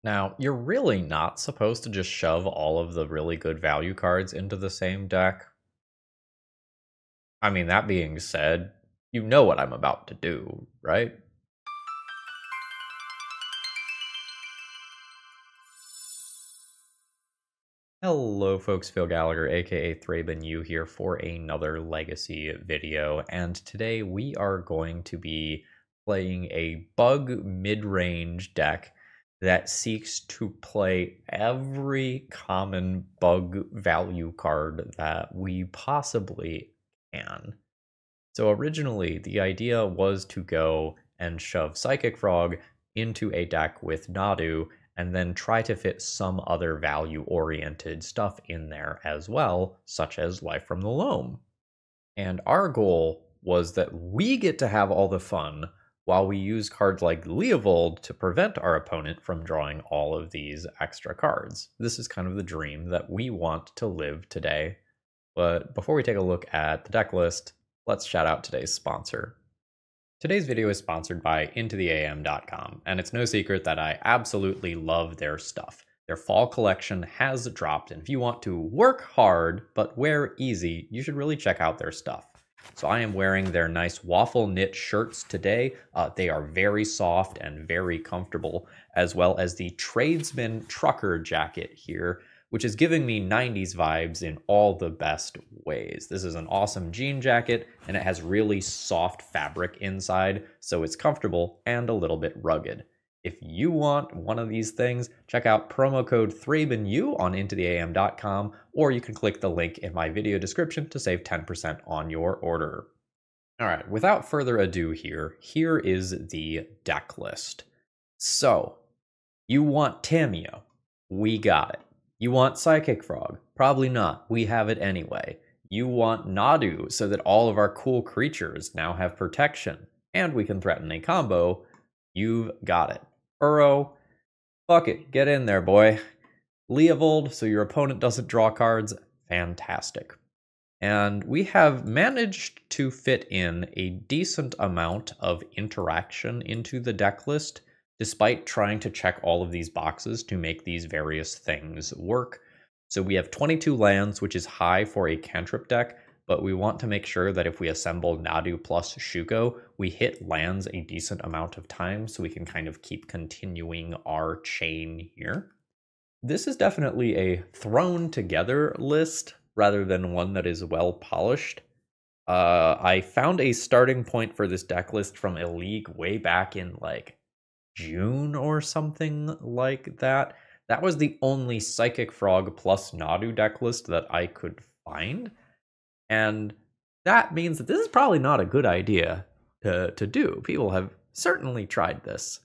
Now, you're really not supposed to just shove all of the really good value cards into the same deck. I mean, that being said, you know what I'm about to do, right? Hello folks, Phil Gallagher, aka ThrabenU here for another Legacy video, and today we are going to be playing a BUG mid-range deck that seeks to play every common BUG value card that we possibly can. So originally, the idea was to go and shove Psychic Frog into a deck with Nadu, and then try to fit some other value-oriented stuff in there as well, such as Life from the Loam. And our goal was that we get to have all the fun while we use cards like Leovold to prevent our opponent from drawing all of these extra cards. This is kind of the dream that we want to live today. But before we take a look at the deck list, let's shout out today's sponsor. Today's video is sponsored by IntoTheAM.com, and it's no secret that I absolutely love their stuff. Their fall collection has dropped, and if you want to work hard but wear easy, you should really check out their stuff. So I am wearing their nice waffle knit shirts today. They are very soft and very comfortable, as well as the Tradesman Trucker jacket here, which is giving me 90s vibes in all the best ways. This is an awesome jean jacket, and it has really soft fabric inside, so it's comfortable and a little bit rugged. If you want one of these things, check out promo code ThrabenU on IntoTheAM.com, or you can click the link in my video description to save 10% on your order. All right, without further ado here is the deck list. So, you want Tamiyo? We got it. You want Psychic Frog? Probably not. We have it anyway. You want Nadu so that all of our cool creatures now have protection, and we can threaten a combo. You've got it. Uro, fuck it, get in there, boy. Leovold, so your opponent doesn't draw cards. Fantastic. And we have managed to fit in a decent amount of interaction into the deck list, despite trying to check all of these boxes to make these various things work. So we have 22 lands, which is high for a cantrip deck, but we want to make sure that if we assemble Nadu plus Shuko, we hit lands a decent amount of time so we can kind of keep continuing our chain here. This is definitely a thrown together list rather than one that is well polished. I found a starting point for this deck list from a league way back in like June or something like that. That was the only Psychic Frog plus Nadu deck list that I could find. And that means that this is probably not a good idea to do. People have certainly tried this.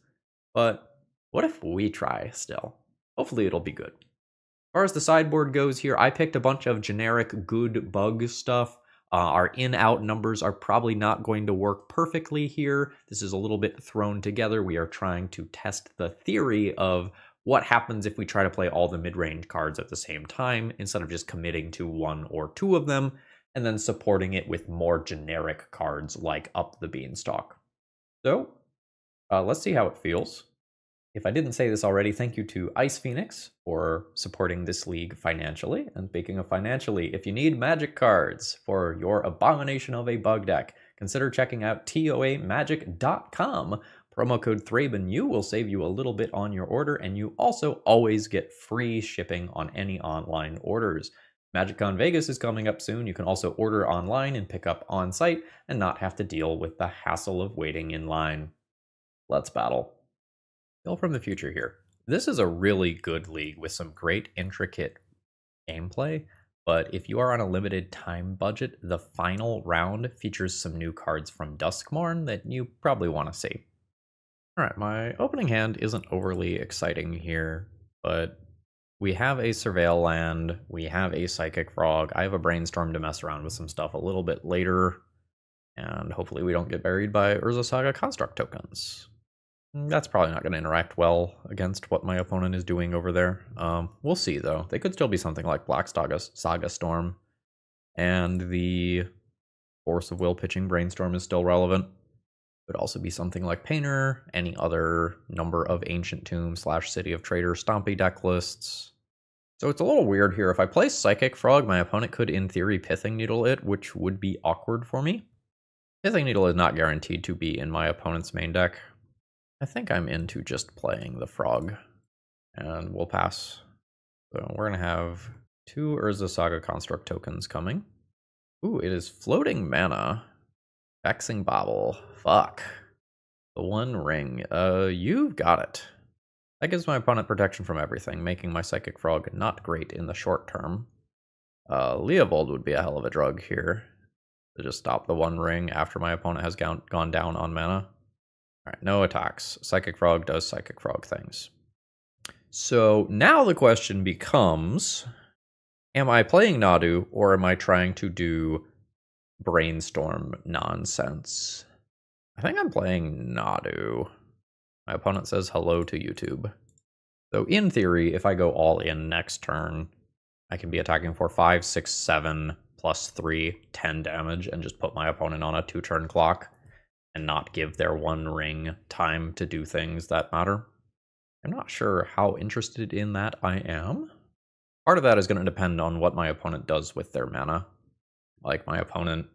But what if we try still? Hopefully it'll be good. As far as the sideboard goes here, I picked a bunch of generic good bug stuff. Our in-out numbers are probably not going to work perfectly here. This is a little bit thrown together. We are trying to test the theory of what happens if we try to play all the mid-range cards at the same time, instead of just committing to one or two of them, and then supporting it with more generic cards like Up the Beanstalk. So, let's see how it feels. If I didn't say this already, thank you to Ice Phoenix for supporting this league financially. And speaking of financially, if you need magic cards for your abomination of a bug deck, consider checking out toamagic.com. Promo code ThrabenU will save you a little bit on your order, and you also always get free shipping on any online orders. MagicCon Vegas is coming up soon. You can also order online and pick up on site and not have to deal with the hassle of waiting in line. Let's battle. Phil from the future here. This is a really good league with some great intricate gameplay, but if you are on a limited time budget, the final round features some new cards from Duskmourn that you probably want to see. Alright, my opening hand isn't overly exciting here, but we have a Surveil land, we have a Psychic Frog, I have a Brainstorm to mess around with some stuff a little bit later, and hopefully we don't get buried by Urza Saga Construct tokens. That's probably not going to interact well against what my opponent is doing over there. We'll see, though. They could still be something like Black Saga Storm, and the Force of Will pitching Brainstorm is still relevant. Could also be something like Painter, any other number of Ancient Tomb / City of Traders Stompy deck lists. So it's a little weird here. If I play Psychic Frog, my opponent could, in theory, Pithing Needle it, which would be awkward for me. Pithing Needle is not guaranteed to be in my opponent's main deck. I think I'm into just playing the Frog, and we'll pass. So we're going to have 2 Urza Saga Construct tokens coming. Ooh, it is floating mana. Vexing Bobble. Fuck. The One Ring. You've got it. That gives my opponent protection from everything, making my Psychic Frog not great in the short term. Leovold would be a hell of a drug here to just stop the One Ring after my opponent has gone down on mana. Alright, no attacks. Psychic Frog does Psychic Frog things. So now the question becomes, am I playing Nadu or am I trying to do brainstorm nonsense? I think I'm playing Nadu. My opponent says hello to YouTube. So in theory, if I go all in next turn, I can be attacking for 5, 6, 7, plus 3, 10 damage, and just put my opponent on a 2-turn clock and not give their One Ring time to do things that matter. I'm not sure how interested in that I am. Part of that is going to depend on what my opponent does with their mana. Like, my opponent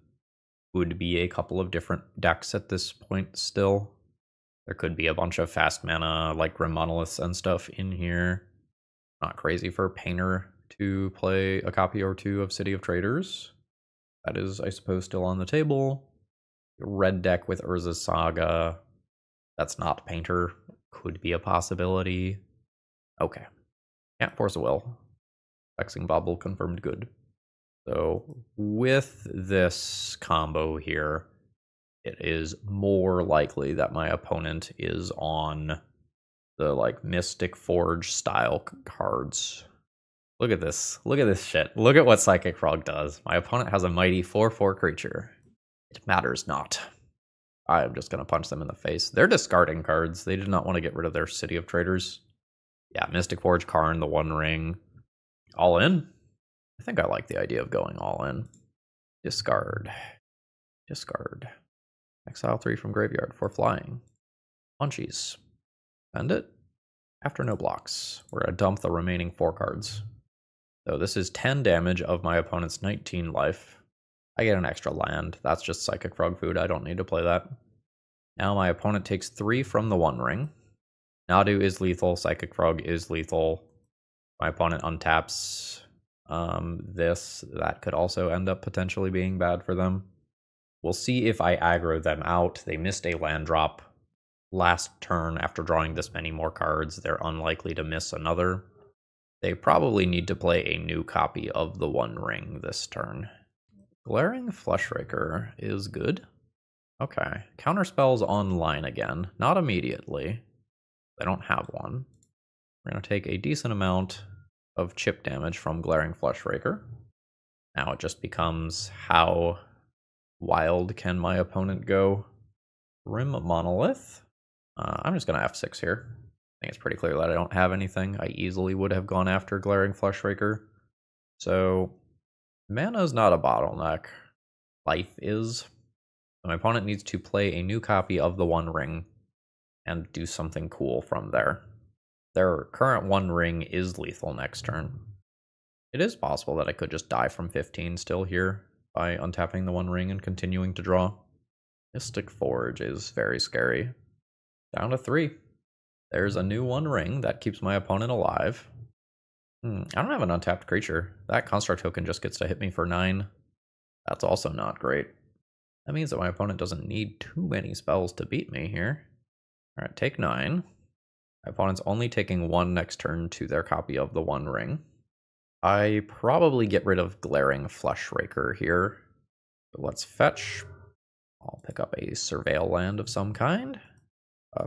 would be a couple of different decks at this point still. There could be a bunch of fast mana, like Grim Monoliths and stuff in here. Not crazy for Painter to play a copy or 2 of City of Traders. That is, I suppose, still on the table. Red deck with Urza Saga. That's not Painter. Could be a possibility. Okay. Can't force a will. Vexing Bobble confirmed good. So with this combo here, it is more likely that my opponent is on the like Mystic Forge style cards. Look at this. Look at this shit. Look at what Psychic Frog does. My opponent has a mighty 4/4 creature. It matters not. I am just going to punch them in the face. They're discarding cards. They did not want to get rid of their City of Traders. Yeah, Mystic Forge, Karn, the One Ring. All in? I think I like the idea of going all in. Discard. Discard. Exile 3 from graveyard for flying. Munchies. Send it. After no blocks, we're going to dump the remaining 4 cards. So this is 10 damage of my opponent's 19 life. I get an extra land. That's just Psychic Frog food. I don't need to play that. Now my opponent takes 3 from the One Ring. Nadu is lethal. Psychic Frog is lethal. My opponent untaps this. That could also end up potentially being bad for them. We'll see if I aggro them out. They missed a land drop last turn after drawing this many more cards. They're unlikely to miss another. They probably need to play a new copy of the One Ring this turn. Glaring Fleshraker is good. Okay. Counterspell's online again. Not immediately. I don't have one. We're going to take a decent amount of chip damage from Glaring Fleshraker. Now it just becomes how wild can my opponent go? Grim Monolith. I'm just going to F6 here. I think it's pretty clear that I don't have anything. I easily would have gone after Glaring Fleshraker. So mana's not a bottleneck. Life is. My opponent needs to play a new copy of the One Ring and do something cool from there. Their current One Ring is lethal next turn. It is possible that I could just die from 15 still here by untapping the One Ring and continuing to draw. Mystic Forge is very scary. Down to 3. There's a new One Ring that keeps my opponent alive. I don't have an untapped creature. That construct token just gets to hit me for 9. That's also not great. That means that my opponent doesn't need too many spells to beat me here. Alright, take 9. My opponent's only taking 1 next turn to their copy of the One Ring. I probably get rid of Glaring Fleshraker here. So let's fetch. I'll pick up a Surveil land of some kind.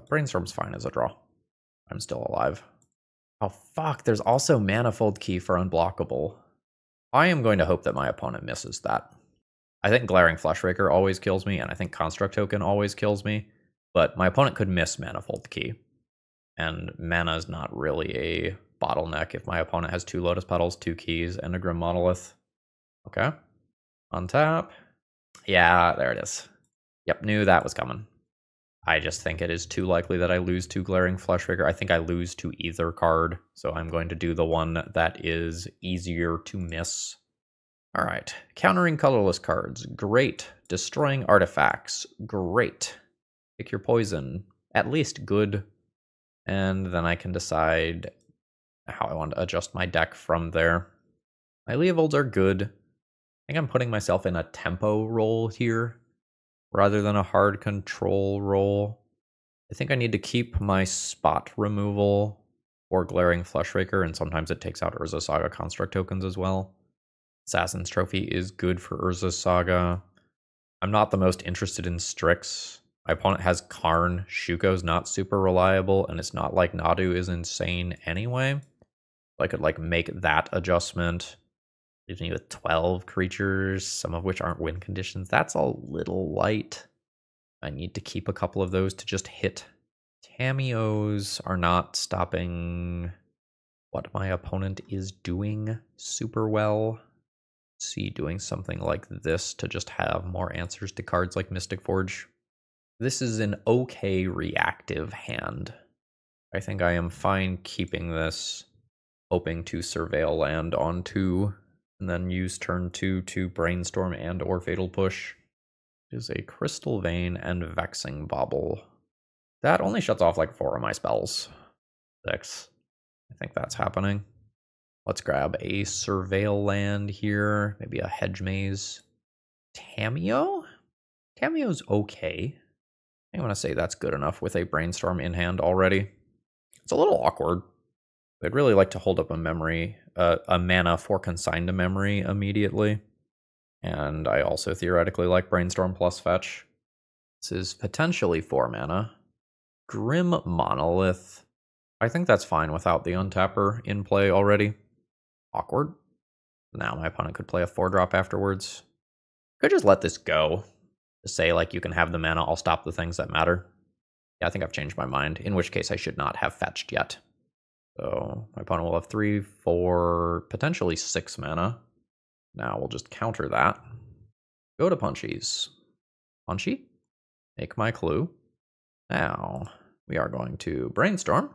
Brainstorm's fine as a draw. I'm still alive. Oh fuck, there's also Manifold Key for unblockable. I am going to hope that my opponent misses that. I think Glaring Fleshraker always kills me, and I think Construct Token always kills me, but my opponent could miss Manifold Key. And mana is not really a bottleneck if my opponent has 2 Lotus Petals, 2 Keys, and a Grim Monolith. Okay. Untap. Yeah, there it is. Yep, knew that was coming. I just think it is too likely that I lose to Glaring Fleshraker. I think I lose to either card, so I'm going to do the one that is easier to miss. All right, countering colorless cards, great. Destroying artifacts, great. Pick your poison, at least good. And then I can decide how I want to adjust my deck from there. My Leovolds are good. I think I'm putting myself in a tempo role here rather than a hard control role. I think I need to keep my spot removal for Glaring Fleshraker, and sometimes it takes out Urza Saga construct tokens as well. Assassin's Trophy is good for Urza Saga. I'm not the most interested in Strix. My opponent has Karn. Shuko's not super reliable, and it's not like Nadu is insane anyway. I could like make that adjustment. Leaves me with 12 creatures, some of which aren't win conditions. That's a little light. I need to keep a couple of those to just hit. Tamiyos are not stopping what my opponent is doing super well. See, doing something like this to just have more answers to cards like Mystic Forge. This is an okay reactive hand. I think I am fine keeping this, hoping to surveil land on 2, and then use turn 2 to Brainstorm and or Fatal Push. It is a Crystal Vein and Vexing Bauble. That only shuts off like 4 of my spells. 6. I think that's happening. Let's grab a Surveil land here, maybe a Hedge Maze. Tamiyo? Tamiyo's okay. I want to say that's good enough with a Brainstorm in hand already. It's a little awkward. I'd really like to hold up a mana for Consign to Memory immediately. And I also theoretically like Brainstorm plus Fetch. This is potentially 4 mana. Grim Monolith. I think that's fine without the Untapper in play already. Awkward. Now my opponent could play a 4-drop afterwards. Could just let this go. Just say, like, you can have the mana, I'll stop the things that matter. Yeah, I think I've changed my mind, in which case I should not have fetched yet. So my opponent will have 3, 4, potentially 6 mana. Now we'll just counter that. Go to Punchies. Punchy? Make my clue. Now we are going to Brainstorm.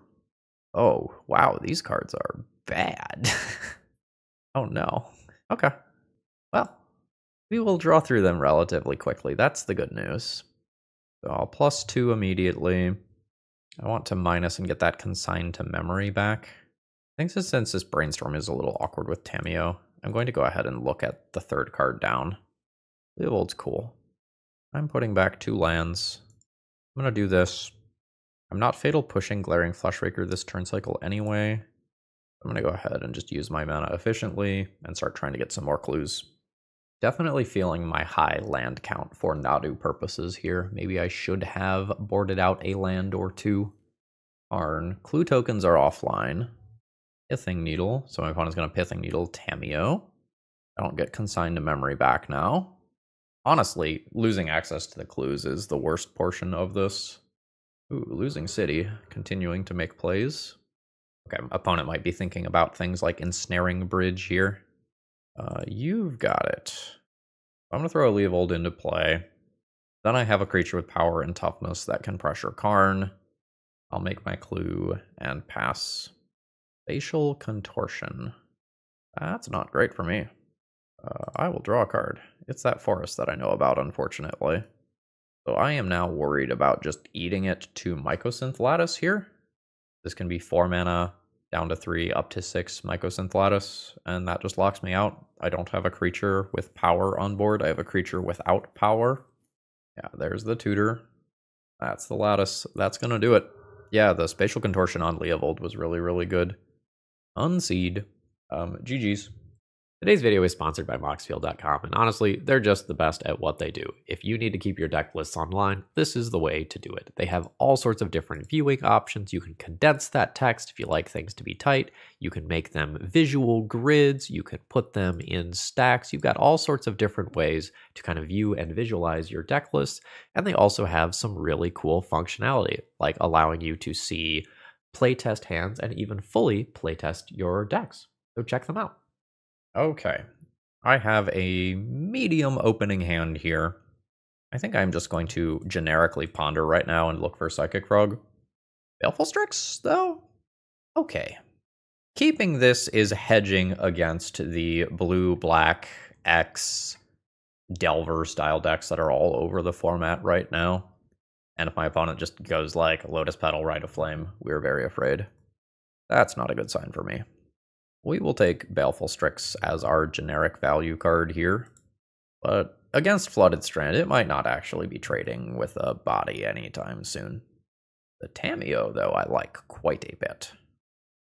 Oh, wow, these cards are bad. Oh no. Okay. Well, we will draw through them relatively quickly. That's the good news. So I'll +2 immediately. I want to minus and get that Consigned to Memory back. I think since this Brainstorm is a little awkward with Tamiyo, I'm going to go ahead and look at the 3rd card down. Leovold's cool. I'm putting back 2 lands. I'm going to do this. I'm not Fatal Pushing Glaring Fleshraker this turn cycle anyway. I'm going to go ahead and just use my mana efficiently and start trying to get some more clues. Definitely feeling my high land count for Nadu purposes here. Maybe I should have boarded out a land or 2. Karn. Clue tokens are offline. Pithing Needle. So my opponent's going to Pithing Needle Tamiyo. I don't get Consigned to Memory back now. Honestly, losing access to the clues is the worst portion of this. Ooh, losing City. Continuing to make plays. Okay, opponent might be thinking about things like Ensnaring Bridge here. You've got it. I'm going to throw a Leovold into play. Then I have a creature with power and toughness that can pressure Karn. I'll make my clue and pass. Facial Contortion. That's not great for me. I will draw a card. It's that forest that I know about, unfortunately. So I am now worried about just eating it to Mycosynth Lattice here. This can be 4 mana, down to 3, up to 6 Mycosynth Lattice, and that just locks me out. I don't have a creature with power on board. I have a creature without power. Yeah, there's the tutor. That's the Lattice. That's going to do it. Yeah, the Spatial Contortion on Leovold was really, really good. Unseed. GG's. Today's video is sponsored by Moxfield.com, and honestly, they're just the best at what they do. If you need to keep your deck lists online, this is the way to do it. They have all sorts of different viewing options. You can condense that text if you like things to be tight. You can make them visual grids. You can put them in stacks. You've got all sorts of different ways to kind of view and visualize your deck lists. And they also have some really cool functionality, like allowing you to see playtest hands and even fully playtest your decks. So check them out. Okay, I have a medium opening hand here. I think I'm just going to generically ponder right now and look for Psychic Frog. Baleful Strix, though? Okay. Keeping this is hedging against the blue-black X Delver style decks that are all over the format right now. And if my opponent just goes like Lotus Petal, Rite of Flame, we're very afraid. That's not a good sign for me. We will take Baleful Strix as our generic value card here. But against Flooded Strand, it might not actually be trading with a body anytime soon. The Tamiyo, though, I like quite a bit.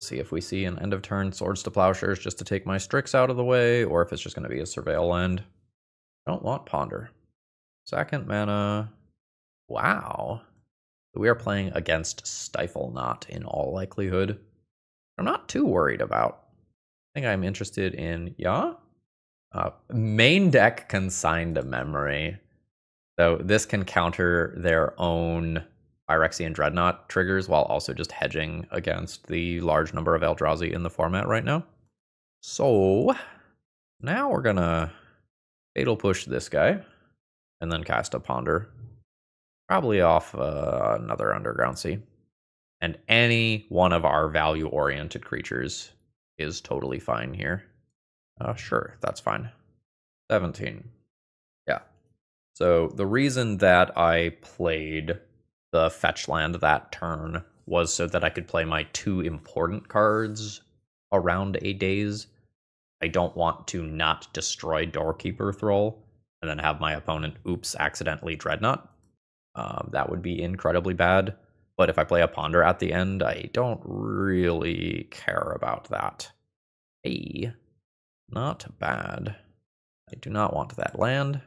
See if we see an end of turn Swords to Plowshares just to take my Strix out of the way, or if it's just going to be a Surveil end. I don't want Ponder. Second mana. Wow. We are playing against Stifle Knot in all likelihood. I'm not too worried about. I think I'm interested in, main deck Consigned Memory. So this can counter their own Phyrexian Dreadnought triggers while also just hedging against the large number of Eldrazi in the format right now. So now we're gonna Fatal Push this guy and then cast a Ponder. Probably off another Underground Sea. And any one of our value-oriented creatures is totally fine here. Sure, that's fine. 17. Yeah. So the reason that I played the fetch land that turn was so that I could play my 2 important cards around a daze. I don't want to not destroy Doorkeeper Thrall and then have my opponent, accidentally Dreadnought. That would be incredibly bad. But if I play a Ponder at the end, I don't really care about that. Hey, not bad. I do not want that land.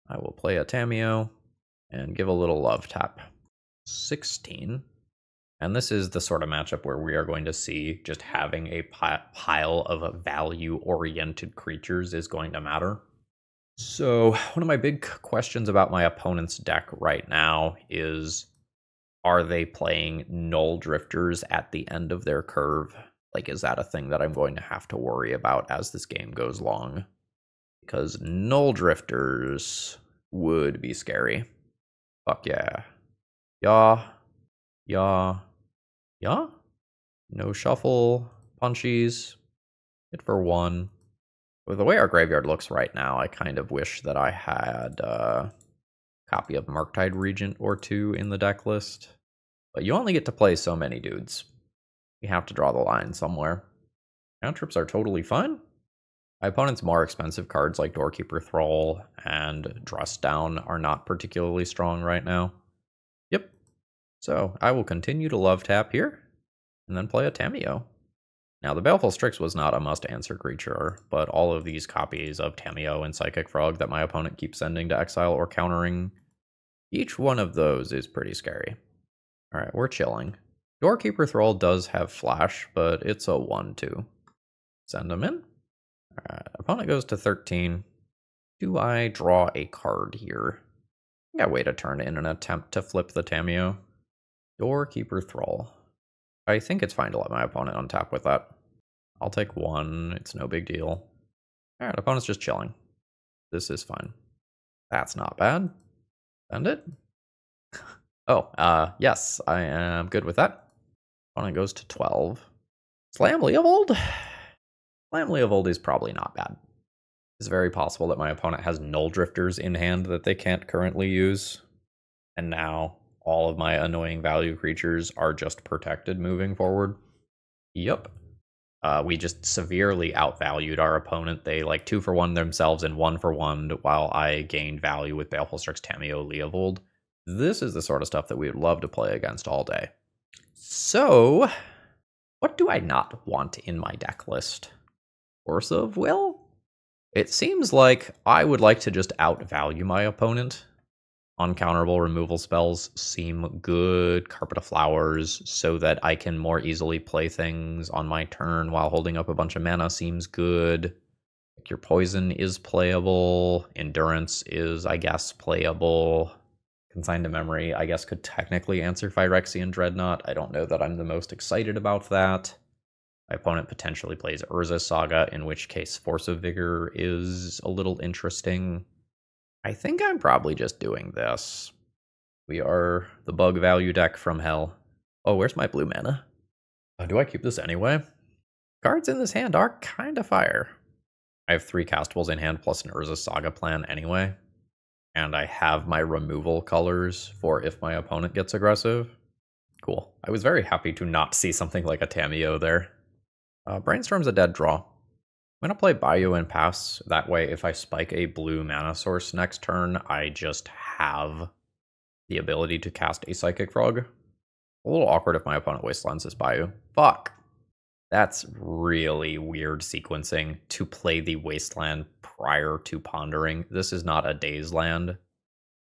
I will play a Tamiyo and give a little love tap. 16. And this is the sort of matchup where we are going to see just having a pile of value-oriented creatures is going to matter. So one of my big questions about my opponent's deck right now is, are they playing Null Drifters at the end of their curve? Like, is that a thing that I'm going to have to worry about as this game goes long? Because Null Drifters would be scary. Fuck yeah. Yeah. No shuffle, punchies. Hit for 1. With the way our graveyard looks right now, I kind of wish that I had a copy of Murktide Regent or 2 in the deck list. But you only get to play so many dudes. You have to draw the line somewhere. Cantrips are totally fine. My opponent's more expensive cards like Doorkeeper Thrall and Drust Down are not particularly strong right now. Yep. So I will continue to love tap here and then play a Tamiyo. Now, the Baleful Strix was not a must-answer creature, but all of these copies of Tamiyo and Psychic Frog that my opponent keeps sending to exile or countering, each one of those is pretty scary. All right, we're chilling. Doorkeeper Thrall does have Flash, but it's a 1/2. Send him in. All right, opponent goes to 13. Do I draw a card here? I think I wait a turn in an attempt to flip the Tamiyo. Doorkeeper Thrall. I think it's fine to let my opponent untap with that. I'll take 1. It's no big deal. All right, opponent's just chilling. This is fine. That's not bad. Send it. Oh, yes, I am good with that. Opponent goes to 12. Slam Leovold? Slam Leovold is probably not bad. It's very possible that my opponent has Null Drifters in hand that they can't currently use. And now all of my annoying value creatures are just protected moving forward. Yep. We just severely outvalued our opponent. They like 2-for-1 themselves and 1-for-1 while I gained value with Baleful Strix, Tamiyo, Leovold. This is the sort of stuff that we would love to play against all day. So, what do I not want in my deck list? Force of Will? It seems like I would like to just outvalue my opponent. Uncounterable removal spells seem good. Carpet of Flowers, so that I can more easily play things on my turn while holding up a bunch of mana, seems good. Like, your poison is playable. Endurance is, I guess, playable. Consigned to Memory, I guess, could technically answer Phyrexian Dreadnought. I don't know that I'm the most excited about that. My opponent potentially plays Urza Saga, in which case Force of Vigor is a little interesting. I think I'm probably just doing this. We are the bug value deck from hell. Oh, where's my blue mana? Do I keep this anyway? Cards in this hand are kind of fire. I have 3 castables in hand plus an Urza Saga plan anyway. And I have my removal colors for if my opponent gets aggressive. Cool. I was very happy to not see something like a Tamiyo there. Brainstorm's a dead draw. I'm going to play Bayou and pass. That way, if I spike a blue mana source next turn, I just have the ability to cast a Psychic Frog. A little awkward if my opponent wastelands this Bayou. Fuck! That's really weird sequencing to play the Wasteland prior to pondering. This is not a Daze land.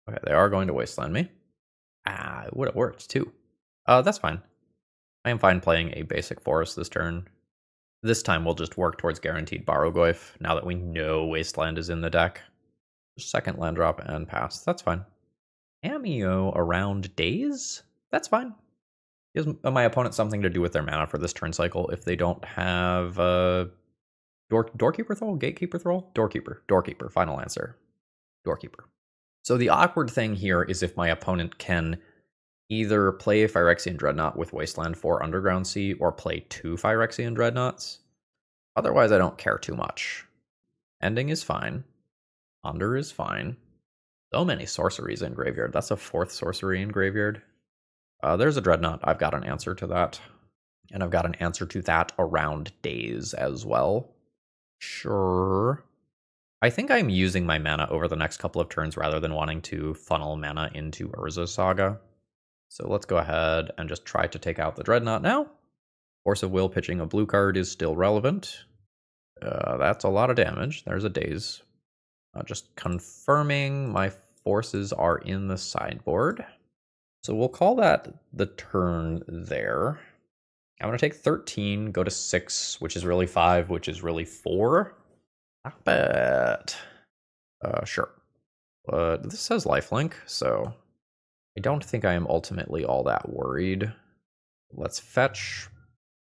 Okay, they are going to Wasteland me. It would have worked too. That's fine. I am fine playing a basic forest this turn. This time we'll just work towards guaranteed Barrogoyf now that we know Wasteland is in the deck. Second land drop and pass. That's fine. Tamiyo around Daze? That's fine. Gives my opponent something to do with their mana for this turn cycle if they don't have Doorkeeper Thrall? Gatekeeper Thrall? Doorkeeper. Final answer. Doorkeeper. So the awkward thing here is if my opponent can either play a Phyrexian Dreadnought with Wasteland for Underground Sea or play 2 Phyrexian Dreadnoughts. Otherwise, I don't care too much. Ending is fine. Under is fine. So many sorceries in graveyard. That's a 4th sorcery in graveyard. There's a Dreadnought. I've got an answer to that. And I've got an answer to that around Daze as well. Sure. I think I'm using my mana over the next couple of turns rather than wanting to funnel mana into Urza Saga. So let's go ahead and just try to take out the Dreadnought now. Force of Will pitching a blue card is still relevant. That's a lot of damage. There's a Daze. Just confirming my forces are in the sideboard. So we'll call that the turn there. I'm going to take 13, go to 6, which is really 5, which is really 4. Not bad. Sure. But this says lifelink, so I don't think I am ultimately all that worried. Let's fetch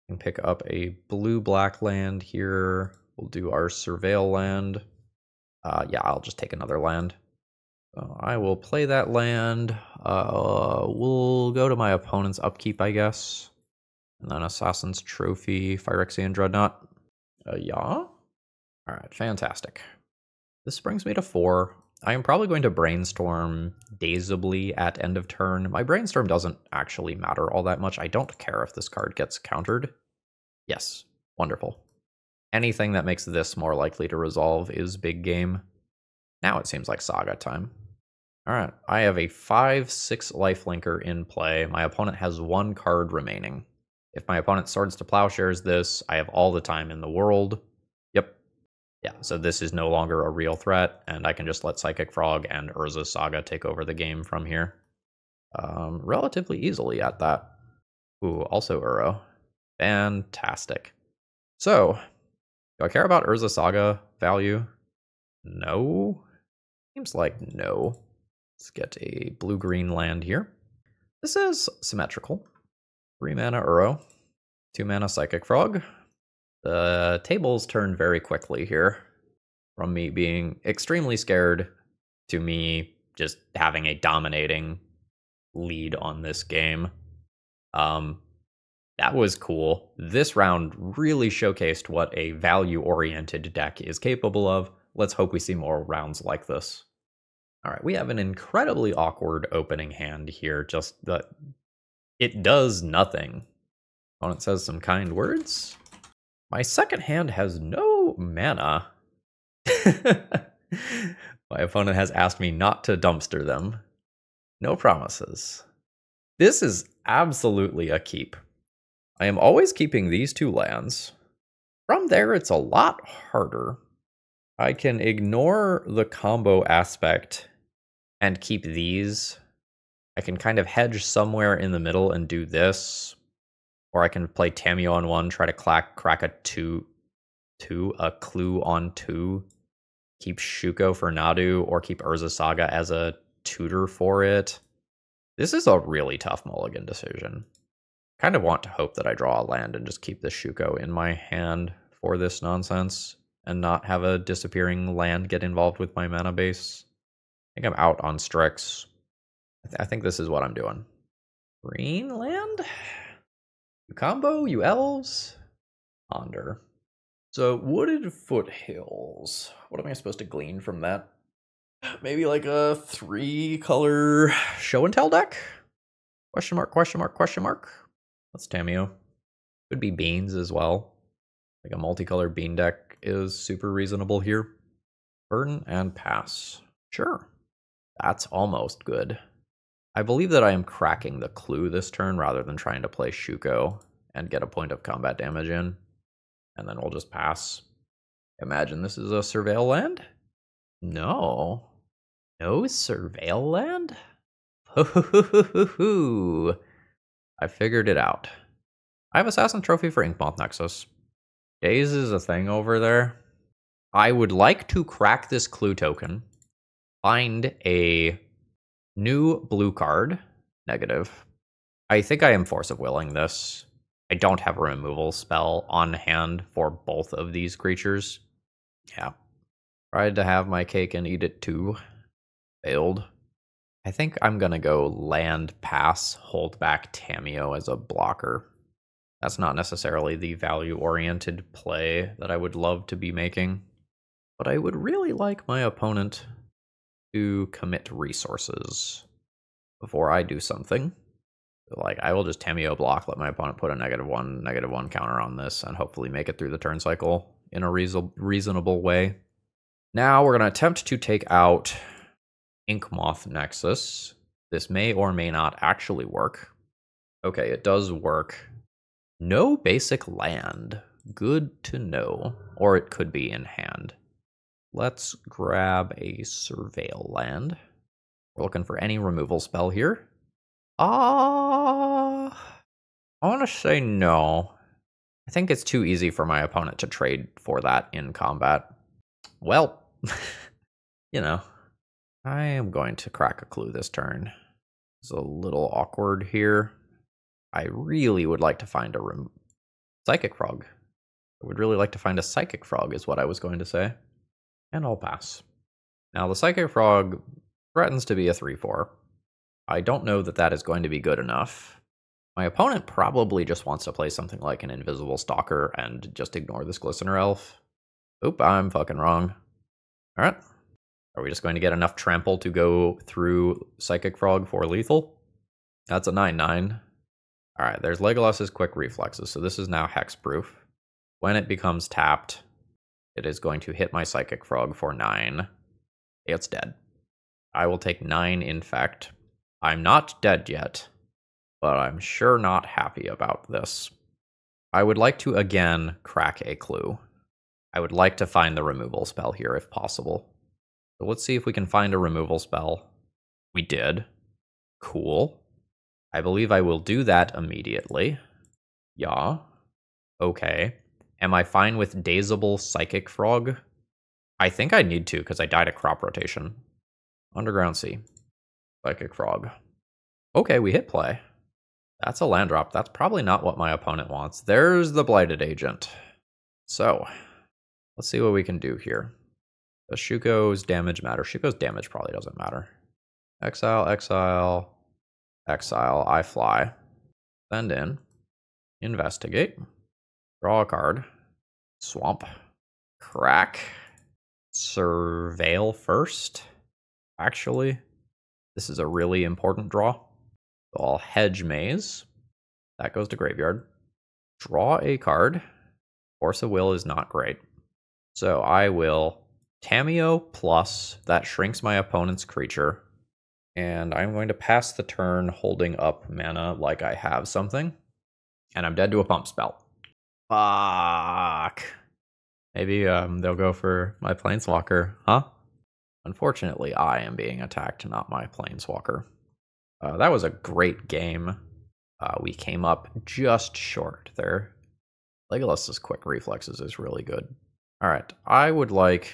and pick up a blue-black land here. We'll do our Surveil land. Yeah, I'll just take another land. So I will play that land. We'll go to my opponent's upkeep, I guess. And then Assassin's Trophy, Phyrexian Dreadnought. Yeah? Alright, fantastic. This brings me to 4. I am probably going to Brainstorm Dazedly at end of turn. My Brainstorm doesn't actually matter all that much. I don't care if this card gets countered. Yes, wonderful. Anything that makes this more likely to resolve is big game. Now it seems like Saga time. Alright, I have a 5/6 lifelinker in play. My opponent has 1 card remaining. If my opponent Swords to Plowshares this, I have all the time in the world. Yep. Yeah, so this is no longer a real threat, and I can just let Psychic Frog and Urza Saga take over the game from here. Relatively easily at that. Ooh, also Uro. Fantastic. So, do I care about Urza Saga value? No. Seems like no. Let's get a blue-green land here. This is symmetrical. 3 mana Uro, 2 mana Psychic Frog. The tables turn very quickly here, from me being extremely scared to me just having a dominating lead on this game. That was cool. This round really showcased what a value-oriented deck is capable of. Let's hope we see more rounds like this. All right, we have an incredibly awkward opening hand here, just that it does nothing. Opponent says some kind words. My second hand has no mana. My opponent has asked me not to dumpster them. No promises. This is absolutely a keep. I am always keeping these 2 lands. From there, it's a lot harder. I can ignore the combo aspect and keep these. I can kind of hedge somewhere in the middle and do this. Or I can play Tamiyo on 1, try to crack a 2, a clue on 2. Keep Shuko for Nadu, or keep Urza Saga as a tutor for it. This is a really tough mulligan decision. Kind of want to hope that I draw a land and just keep the Shuko in my hand for this nonsense, and not have a disappearing land get involved with my mana base. think I'm out on Strix. I think this is what I'm doing. Greenland? You combo? You elves? Ponder. So, Wooded Foothills. What am I supposed to glean from that? Maybe like a 3-color show and tell deck? Question mark, question mark, question mark. That's Tamiyo. Could be beans as well. Like a multicolored bean deck is super reasonable here. Burden and pass. Sure. That's almost good. I believe that I am cracking the clue this turn rather than trying to play Shuko and get a point of combat damage in. And then we'll just pass. Imagine this is a Surveil land? No. No Surveil land? I figured it out. I have Assassin Trophy for Inkmoth Nexus. Daze is a thing over there. I would like to crack this clue token, find a new blue card, negative. I think I am Force of Willing this. I don't have a removal spell on hand for both of these creatures. Yeah. Tried to have my cake and eat it too. Failed. I think I'm going to go land, pass, hold back Tamiyo as a blocker. That's not necessarily the value-oriented play that I would love to be making. But I would really like my opponent to commit resources before I do something. Like, I will just Tamiyo block, let my opponent put a -1 counter on this, and hopefully make it through the turn cycle in a reasonable way. Now we're going to attempt to take out Inkmoth Nexus. This may or may not actually work. Okay, it does work. No basic land. Good to know. Or it could be in hand. Let's grab a Surveil land. We're looking for any removal spell here. I want to say no. I think it's too easy for my opponent to trade for that in combat. Well, you know, I am going to crack a clue this turn. It's a little awkward here. I really would like to find a Psychic Frog. I would really like to find a Psychic Frog is what I was going to say. And I'll pass. Now, the Psychic Frog threatens to be a 3/4. I don't know that that is going to be good enough. My opponent probably just wants to play something like an Invisible Stalker and just ignore this Glistener Elf. Oop, I'm fucking wrong. Alright. Are we just going to get enough trample to go through Psychic Frog for lethal? That's a 9/9. Alright, there's Legolas's Quick Reflexes, so this is now hexproof. When it becomes tapped, it is going to hit my Psychic Frog for 9. It's dead. I will take 9 Infect. I'm not dead yet, but I'm sure not happy about this. I would like to again crack a clue. I would like to find the removal spell here if possible. So let's see if we can find a removal spell. We did. Cool. I believe I will do that immediately. Yeah. Okay. Am I fine with Dazeable Psychic Frog? I think I need to because I died at Crop Rotation. Underground Sea. Psychic Frog. Okay, we hit play. That's a land drop. That's probably not what my opponent wants. There's the Blighted Agent. So, let's see what we can do here. Does Shuko's damage matter? Shuko's damage probably doesn't matter. Exile, exile, exile. I fly. Send in. Investigate. Draw a card. Swamp. Crack. Surveil first. Actually, this is a really important draw. So I'll hedge Maze. That goes to graveyard. Draw a card. Force of Will is not great. So I will Tamiyo plus, that shrinks my opponent's creature. And I'm going to pass the turn holding up mana like I have something. And I'm dead to a pump spell. Fuck. Maybe they'll go for my Planeswalker, huh? Unfortunately, I am being attacked, not my Planeswalker. That was a great game. We came up just short there. Legolas's Quick Reflexes is really good. Alright, I would like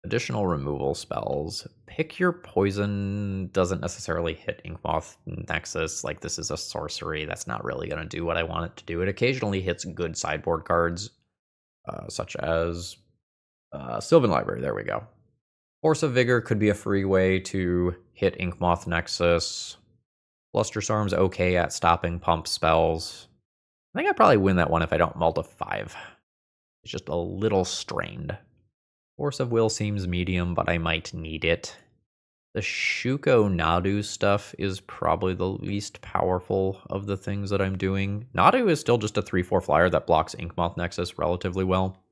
additional removal spells. Pick Your Poison doesn't necessarily hit Inkmoth Nexus. Like, this is a sorcery. That's not really going to do what I want it to do. It occasionally hits good sideboard cards, such as Sylvan Library. There we go. Force of Vigor could be a free way to hit Inkmoth Nexus. Flusterstorm's okay at stopping pump spells. I think I probably win that one if I don't mull to 5. It's just a little strained. Force of Will seems medium, but I might need it. The Shuko Nadu stuff is probably the least powerful of the things that I'm doing. Nadu is still just a 3/4 flyer that blocks Inkmoth Nexus relatively well.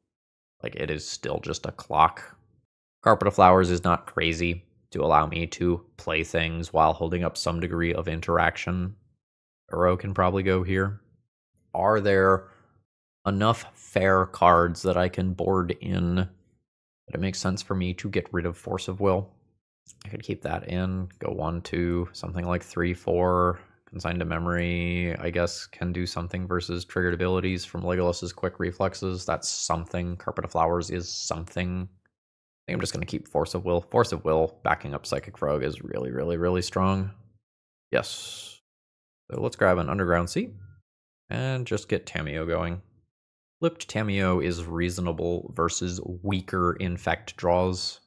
Like, it is still just a clock. Carpet of Flowers is not crazy to allow me to play things while holding up some degree of interaction. Uro can probably go here. Are there enough fair cards that I can board in that it makes sense for me to get rid of Force of Will? I could keep that in, go 1, 2, something like 3, 4. Consign to Memory, I guess, can do something versus triggered abilities from Legolas's Quick Reflexes. That's something. Carpet of Flowers is something. I think I'm just going to keep Force of Will. Force of Will backing up Psychic Frog is really, really, really strong. Yes. So let's grab an Underground Sea and just get Tamiyo going. Flipped Tamiyo is reasonable versus weaker Infect draws.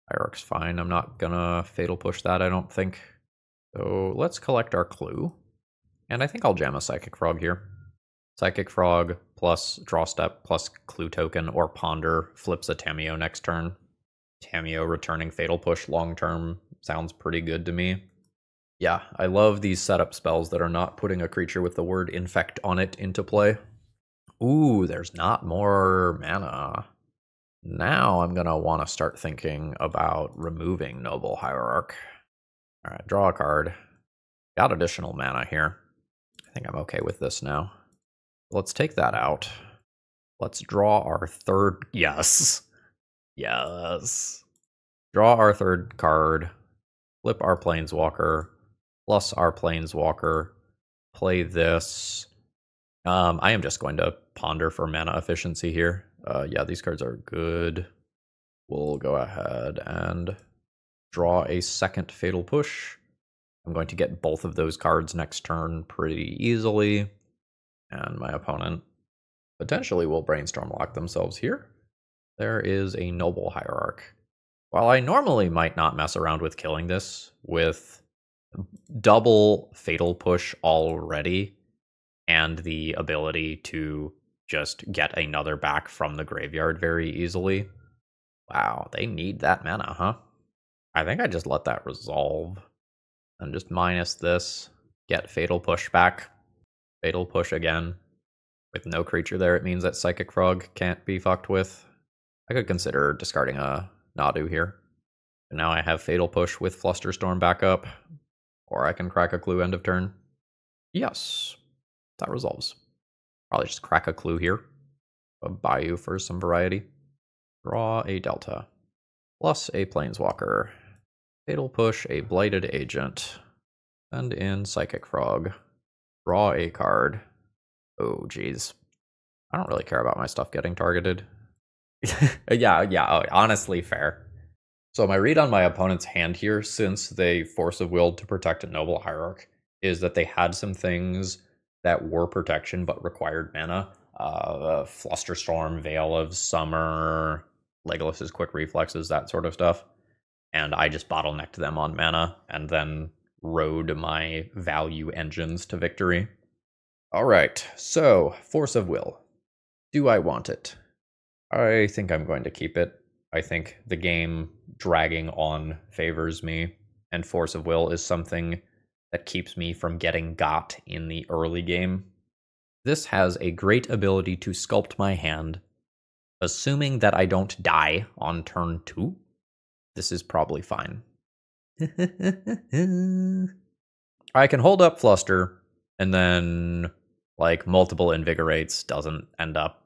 Hierarch's fine. I'm not gonna Fatal Push that, I don't think. So let's collect our clue. And I think I'll jam a Psychic Frog here. Psychic Frog plus Draw Step plus Clue Token or Ponder flips a Tamiyo next turn. Tamiyo returning Fatal Push long term sounds pretty good to me. Yeah, I love these setup spells that are not putting a creature with the word Infect on it into play. Ooh, there's not more mana. Now I'm going to want to start thinking about removing Noble Hierarch. All right, draw a card. Got additional mana here. I think I'm okay with this now. Let's take that out. Let's draw our third... Yes. Yes. Draw our third card. Flip our Planeswalker. Plus our Planeswalker. Play this. I am just going to ponder for mana efficiency here. Yeah, these cards are good. We'll go ahead and draw a second Fatal Push. I'm going to get both of those cards next turn pretty easily. And my opponent potentially will Brainstorm lock themselves here. There is a Noble Hierarch. While I normally might not mess around with killing this with double Fatal Push already, and the ability to just get another back from the graveyard very easily. Wow, they need that mana, huh? I think I just let that resolve. And just minus this, get Fatal Push back. Fatal Push again. With no creature there, it means that Psychic Frog can't be fucked with. I could consider discarding a Nadu here. And now I have Fatal Push with Flusterstorm back up. Or I can crack a Clue end of turn. Yes. That resolves. Probably just crack a Clue here. A Bayou for some variety. Draw a Delta. Plus a Planeswalker. Fatal Push a Blighted Agent. Send in Psychic Frog. Draw a card. Oh, geez. I don't really care about my stuff getting targeted. Yeah, honestly, fair. So my read on my opponent's hand here, since they Force of Willed to protect a Noble Hierarch, is that they had some things that were protection but required mana. Flusterstorm, Veil of Summer, Legolas's Quick Reflexes, that sort of stuff. And I just bottlenecked them on mana and then rode my value engines to victory. All right, so Force of Will. Do I want it? I think I'm going to keep it. I think the game dragging on favors me, and Force of Will is something that keeps me from getting got in the early game. This has a great ability to sculpt my hand. Assuming that I don't die on turn 2, this is probably fine. I can hold up Fluster, and then, like, multiple Invigorates doesn't end up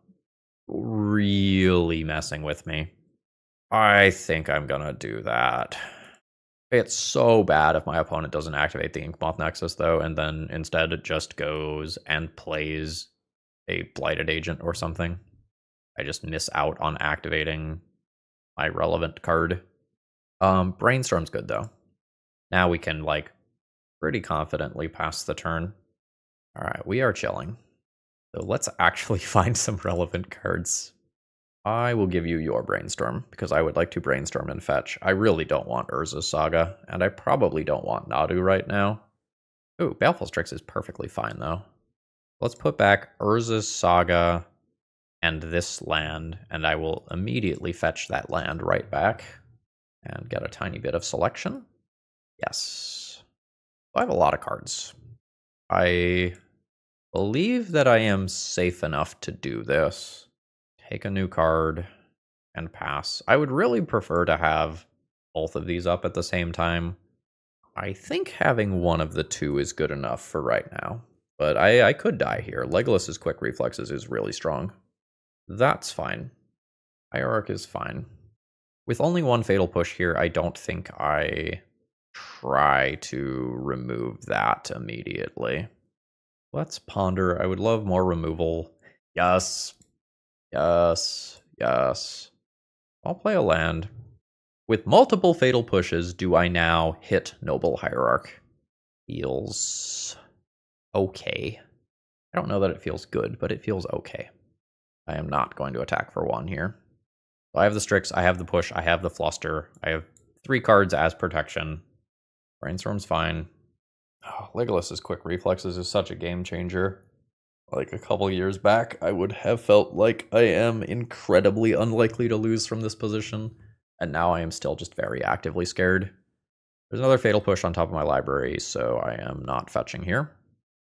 really messing with me. I think I'm gonna do that. It's so bad if my opponent doesn't activate the Inkmoth Nexus, though, and then instead it just goes and plays a Blighted Agent or something. I just miss out on activating my relevant card. Brainstorm's good, though. Now we can, like, pretty confidently pass the turn. All right, we are chilling. So let's actually find some relevant cards. I will give you your brainstorm, because I would like to brainstorm and fetch. I really don't want Urza's Saga, and I probably don't want Nadu right now. Ooh, Baleful Strix is perfectly fine, though. Let's put back Urza's Saga and this land, and I will immediately fetch that land right back and get a tiny bit of selection. Yes. I have a lot of cards. I believe that I am safe enough to do this. Take a new card and pass. I would really prefer to have both of these up at the same time. I think having one of the two is good enough for right now. But I could die here. Legolas's quick reflexes is really strong. That's fine. Hierarch is fine. With only one Fatal Push here, I don't think I try to remove that immediately. Let's ponder. I would love more removal. Yes. Yes. Yes. I'll play a land. With multiple Fatal Pushes, do I now hit Noble Hierarch? Feels okay. I don't know that it feels good, but it feels okay. I am not going to attack for one here. So I have the Strix, I have the Push, I have the Fluster. I have 3 cards as protection. Brainstorm's fine. Oh, Legolas's quick reflexes is such a game changer. Like a couple years back, I would have felt like I am incredibly unlikely to lose from this position. And now I am still just very actively scared. There's another Fatal Push on top of my library, so I am not fetching here.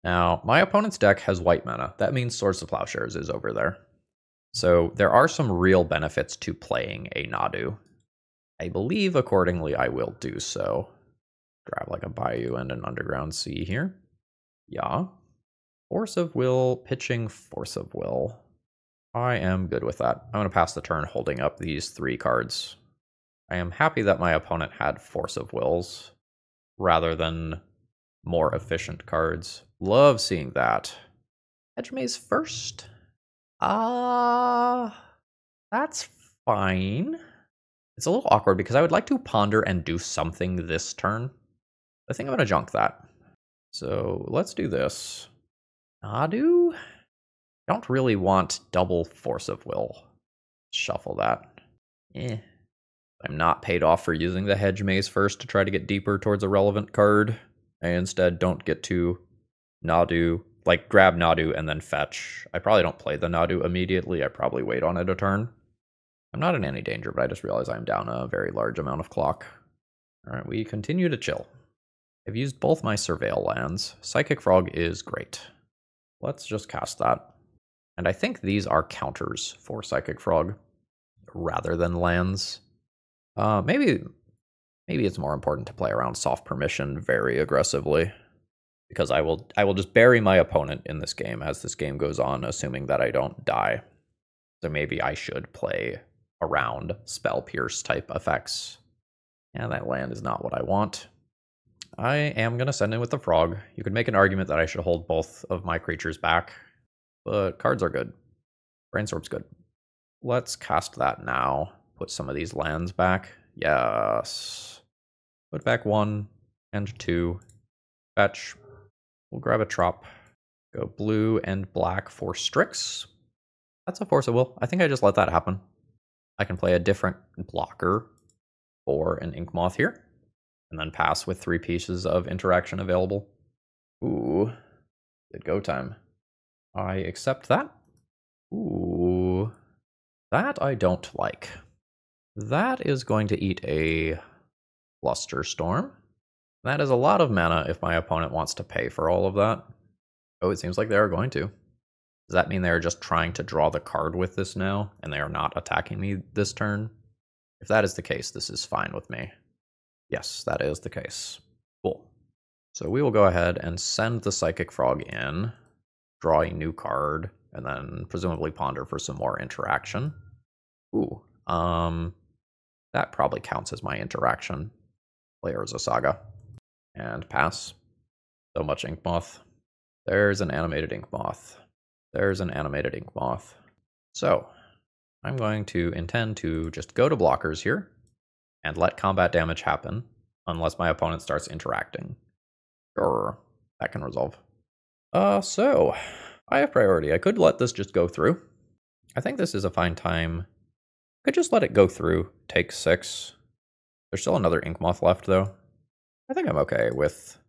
Now, my opponent's deck has white mana. That means Swords to Plowshares is over there. So there are some real benefits to playing a Nadu. I believe accordingly I will do so. Grab like a Bayou and an Underground Sea here. Yeah. Force of Will, pitching Force of Will. I am good with that. I'm going to pass the turn holding up these 3 cards. I am happy that my opponent had Force of Wills rather than more efficient cards. Love seeing that. Hedge Maze first. That's fine. It's a little awkward because I would like to ponder and do something this turn. I think I'm going to junk that. So let's do this. Nadu? I don't really want double Force of Will. Shuffle that. I'm not paid off for using the Hedge Maze first to try to get deeper towards a relevant card. I instead don't get to Nadu, like grab Nadu and then fetch. I probably don't play the Nadu immediately. I probably wait on it a turn. I'm not in any danger, but I just realized I'm down a very large amount of clock. All right, we continue to chill. I've used both my Surveil lands. Psychic Frog is great. Let's just cast that. And I think these are counters for Psychic Frog rather than lands. Maybe it's more important to play around Soft Permission very aggressively, because I will just bury my opponent in this game as this game goes on, assuming that I don't die. So maybe I should play around Spell Pierce type effects. And that land is not what I want. I am going to send in with the Frog. You could make an argument that I should hold both of my creatures back, but cards are good. Brainstorm's good. Let's cast that now. Put some of these lands back. Yes. Put back 1 and 2. Fetch. We'll grab a Trop. Go blue and black for Strix. That's a Force of Will. I think I just let that happen. I can play a different blocker for an Ink Moth here, and then pass with 3 pieces of interaction available. Ooh, good go time. I accept that. Ooh, that I don't like. That is going to eat a Flusterstorm. That is a lot of mana if my opponent wants to pay for all of that. Oh, it seems like they are going to. Does that mean they're just trying to draw the card with this now, and they are not attacking me this turn? If that is the case, this is fine with me. Yes, that is the case. Cool. So we will go ahead and send the Psychic Frog in, draw a new card, and then presumably ponder for some more interaction. Ooh, that probably counts as my interaction. Play Urza Saga. And pass. So much Ink Moth. There's an animated Ink Moth. There's an animated Ink Moth. So, I'm going to intend to just go to blockers here and let combat damage happen unless my opponent starts interacting. Sure, that can resolve. So, I have priority. I could let this just go through. I think this is a fine time Could just let it go through, take 6. There's still another Inkmoth left, though. I think I'm okay with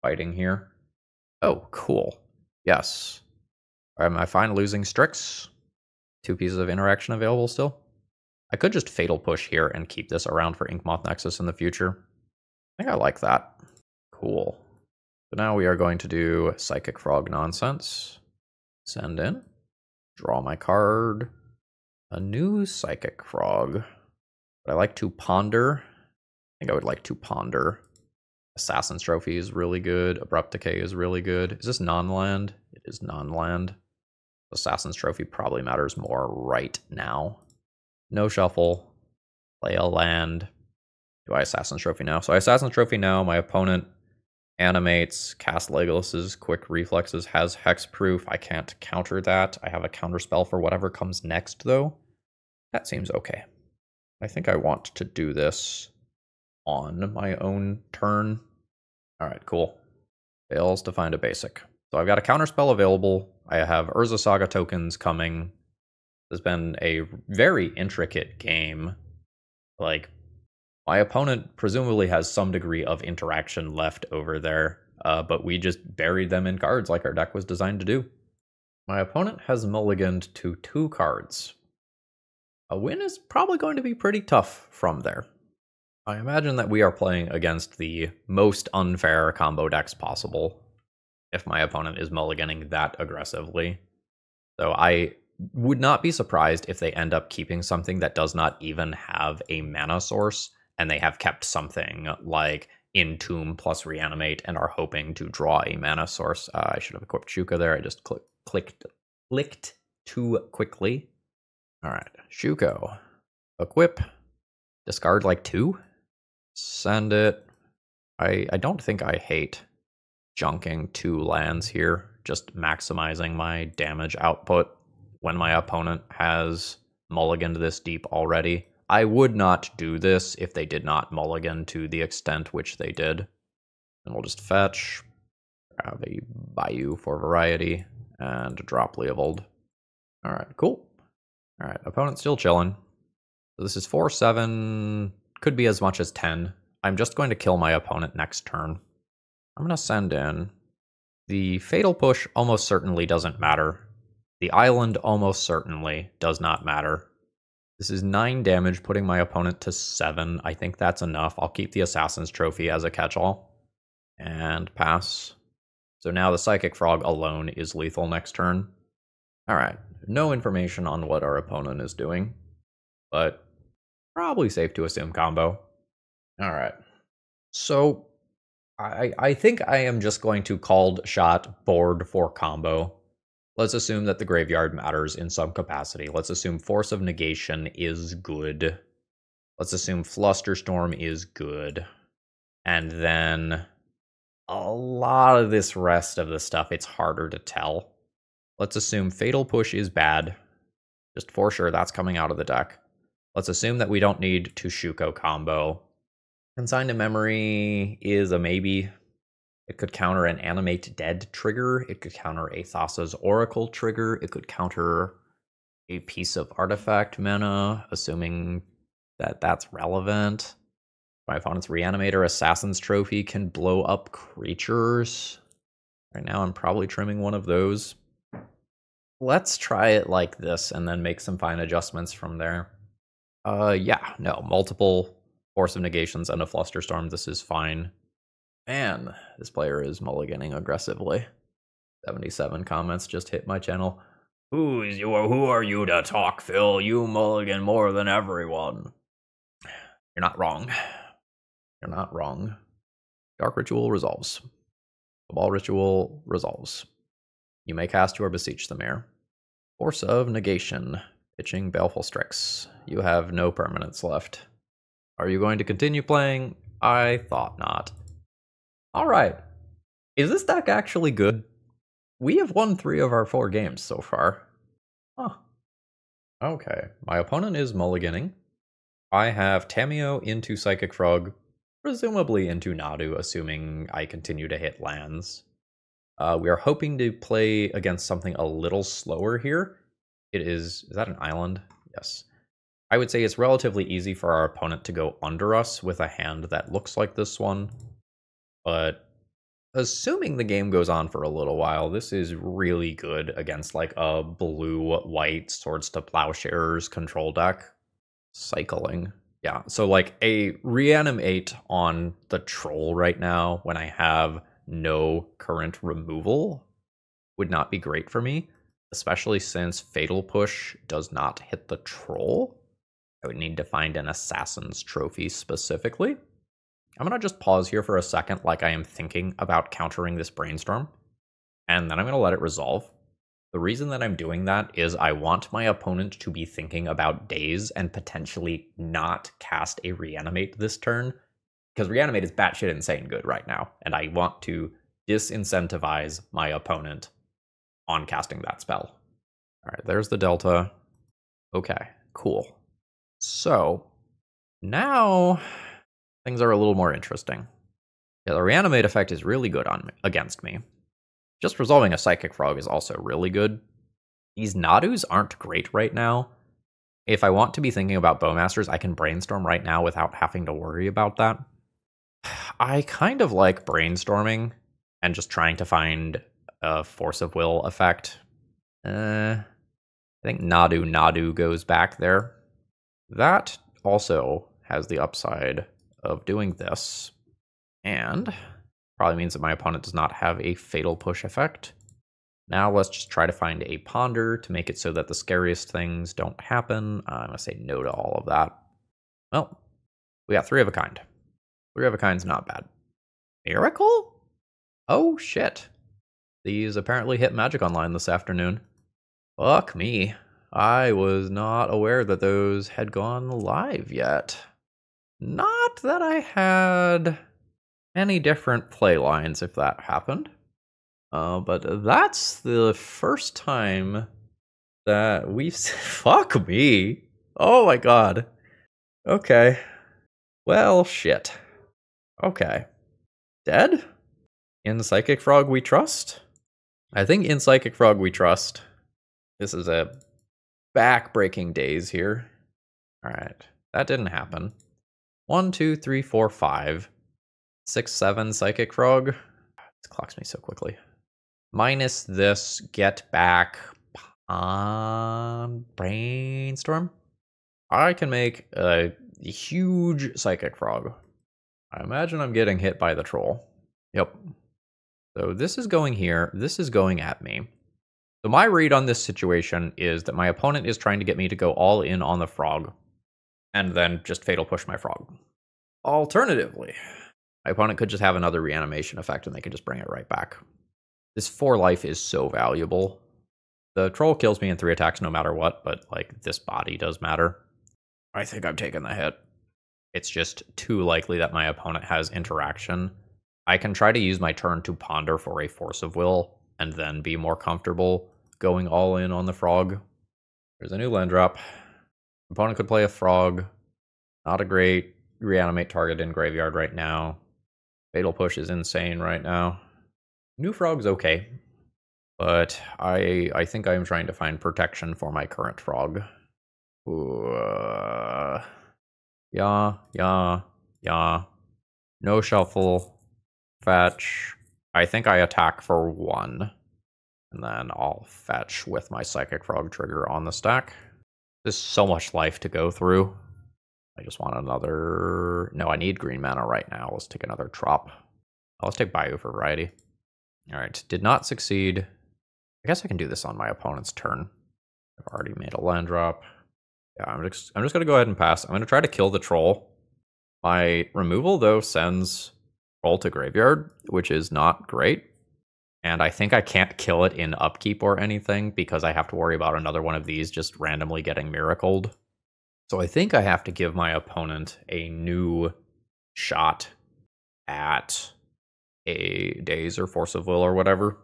fighting here. Oh, cool. Yes. Am I fine losing Strix? 2 pieces of interaction available still. I could just Fatal Push here and keep this around for Inkmoth Nexus in the future. I think I like that. Cool. So now we are going to do Psychic Frog nonsense. Send in. Draw my card. A new Psychic Frog. Would I like to ponder? I think I would like to ponder. Assassin's Trophy is really good. Abrupt Decay is really good. Is this non-land? It is non-land. Assassin's Trophy probably matters more right now. No shuffle. Play a land. Do I Assassin's Trophy now? So I Assassin's Trophy now. My opponent animates, cast Legolas's quick reflexes, has hexproof. I can't counter that. I have a counterspell for whatever comes next, though. That seems okay. I think I want to do this on my own turn. All right, cool. Fails to find a basic. So I've got a counterspell available. I have Urza Saga tokens coming. There's been a very intricate game. Like, my opponent presumably has some degree of interaction left over there, but we just buried them in cards like our deck was designed to do. My opponent has mulliganed to 2 cards. A win is probably going to be pretty tough from there. I imagine that we are playing against the most unfair combo decks possible if my opponent is mulliganing that aggressively. So I would not be surprised if they end up keeping something that does not even have a mana source, and they have kept something like Entomb plus Reanimate and are hoping to draw a mana source. I should have equipped Shuko there. I just clicked too quickly. All right, Shuko. Equip. Discard like 2. Send it. I don't think I hate junking 2 lands here, just maximizing my damage output when my opponent has mulliganed this deep already. I would not do this if they did not mulligan to the extent which they did. And we'll just fetch, grab a Bayou for variety, and drop Leovold. All right, cool. All right, opponent's still chilling. So this is 4-7, could be as much as 10. I'm just going to kill my opponent next turn. I'm going to send in. The Fatal Push almost certainly doesn't matter. The Island almost certainly does not matter. This is 9 damage, putting my opponent to 7. I think that's enough. I'll keep the Assassin's Trophy as a catch-all. And pass. So now the Psychic Frog alone is lethal next turn. Alright, no information on what our opponent is doing, but probably safe to assume combo. Alright, so I think I am just going to called shot board for combo. Let's assume that the graveyard matters in some capacity. Let's assume Force of Negation is good. Let's assume Flusterstorm is good. And then a lot of this rest of the stuff, it's harder to tell. Let's assume Fatal Push is bad. Just for sure, that's coming out of the deck. Let's assume that we don't need to Shuko combo. Consign to Memory is a maybe. It could counter an Animate Dead trigger. It could counter a Thassa's Oracle trigger. It could counter a piece of artifact mana, assuming that that's relevant. My opponent's Reanimator Assassin's Trophy can blow up creatures. Right now I'm probably trimming one of those. Let's try it like this and then make some fine adjustments from there. Yeah, no, multiple Force of Negations and a Flusterstorm. This is fine. Man, this player is mulliganing aggressively. 77 comments just hit my channel. Who are you to talk, Phil? You mulligan more than everyone. You're not wrong. You're not wrong. Dark Ritual resolves. Cabal Ritual resolves. You may cast or beseech the Mayor. Force of Negation. Pitching Baleful Strix. You have no permanents left. Are you going to continue playing? I thought not. Alright. Is this deck actually good? We have won 3 of our 4 games so far. Huh. Okay. My opponent is mulliganing. I have Tamiyo into Psychic Frog, presumably into Nadu, assuming I continue to hit lands. We are hoping to play against something a little slower here. It is that an island? Yes. I would say it's relatively easy for our opponent to go under us with a hand that looks like this one. But assuming the game goes on for a little while, this is really good against like a blue-white Swords to Plowshares control deck. Cycling. Yeah, so like a reanimate on the troll right now when I have no current removal would not be great for me, especially since Fatal Push does not hit the troll. I would need to find an Assassin's Trophy specifically. I'm going to just pause here for a second like I am thinking about countering this Brainstorm, and then I'm going to let it resolve. The reason that I'm doing that is I want my opponent to be thinking about Daze and potentially not cast a Reanimate this turn, because Reanimate is batshit insane good right now, and I want to disincentivize my opponent on casting that spell. All right, there's the delta. Okay, cool. So now things are a little more interesting. Yeah, the Reanimate effect is really good against me. Just resolving a Psychic Frog is also really good. These Nadus aren't great right now. If I want to be thinking about Bowmasters, I can Brainstorm right now without having to worry about that. I kind of like brainstorming and just trying to find a Force of Will effect. I think Nadu goes back there. That also has the upside of doing this, and probably means that my opponent does not have a Fatal Push effect. Now let's just try to find a Ponder to make it so that the scariest things don't happen. I'm going to say no to all of that. Well, we got 3 of a kind. 3 of a kind's not bad. Miracle? Oh, shit. These apparently hit Magic Online this afternoon. Fuck me. I was not aware that those had gone live yet. Not that I had any different play lines if that happened. But that's the first time that we've... Fuck me. Oh my god. Okay. Well, shit. Okay. Dead? In Psychic Frog we trust? I think in Psychic Frog we trust. This is a back-breaking days here. Alright. That didn't happen. 1, 2, 3, 4, 5. 6, 7 Psychic Frog. This clocks me so quickly. Minus this, get back on Brainstorm. I can make a huge Psychic Frog. I imagine I'm getting hit by the troll. Yep. So this is going here. This is going at me. So my read on this situation is that my opponent is trying to get me to go all in on the frog and then just Fatal Push my frog. Alternatively, my opponent could just have another reanimation effect and they could just bring it right back. This 4 life is so valuable. The troll kills me in 3 attacks no matter what, but like this body does matter. I think I'm taking the hit. It's just too likely that my opponent has interaction. I can try to use my turn to ponder for a Force of Will and then be more comfortable going all in on the frog. There's a new land drop. Opponent could play a frog. Not a great reanimate target in graveyard right now. Fatal Push is insane right now. New frog's okay, but I think I am trying to find protection for my current frog. Yeah. No shuffle. Fetch. I think I attack for 1. And then I'll fetch with my Psychic Frog trigger on the stack. There's so much life to go through. I just want another... No, I need green mana right now. Let's take another Trop. Let's take Bayou for variety. Alright, did not succeed. I guess I can do this on my opponent's turn. I've already made a land drop. Yeah, I'm just going to go ahead and pass. I'm going to try to kill the troll. My removal, though, sends troll to graveyard, which is not great. And I think I can't kill it in upkeep or anything because I have to worry about another one of these just randomly getting miracled. So I think I have to give my opponent a new shot at a Daze or Force of Will or whatever.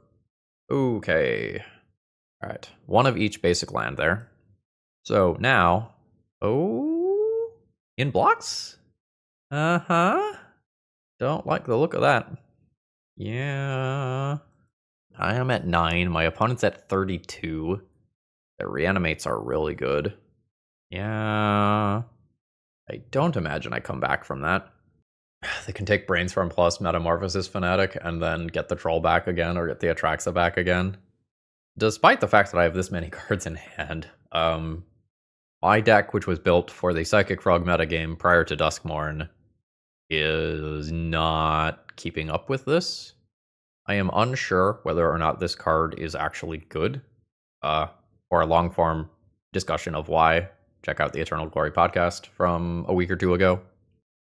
Okay. All right. 1 of each basic land there. So now, oh, in blocks? Uh-huh. Don't like the look of that. Yeah. I am at 9. My opponent's at 32. The reanimates are really good. Yeah, I don't imagine I come back from that. They can take Brainstorm plus Metamorphosis Fanatic and then get the Troll back again or get the Atraxa back again. Despite the fact that I have this many cards in hand, my deck, which was built for the Psychic Frog metagame prior to Duskmourn, is not keeping up with this. I am unsure whether or not this card is actually good. For a long form discussion of why, check out the Eternal Glory podcast from a week or two ago.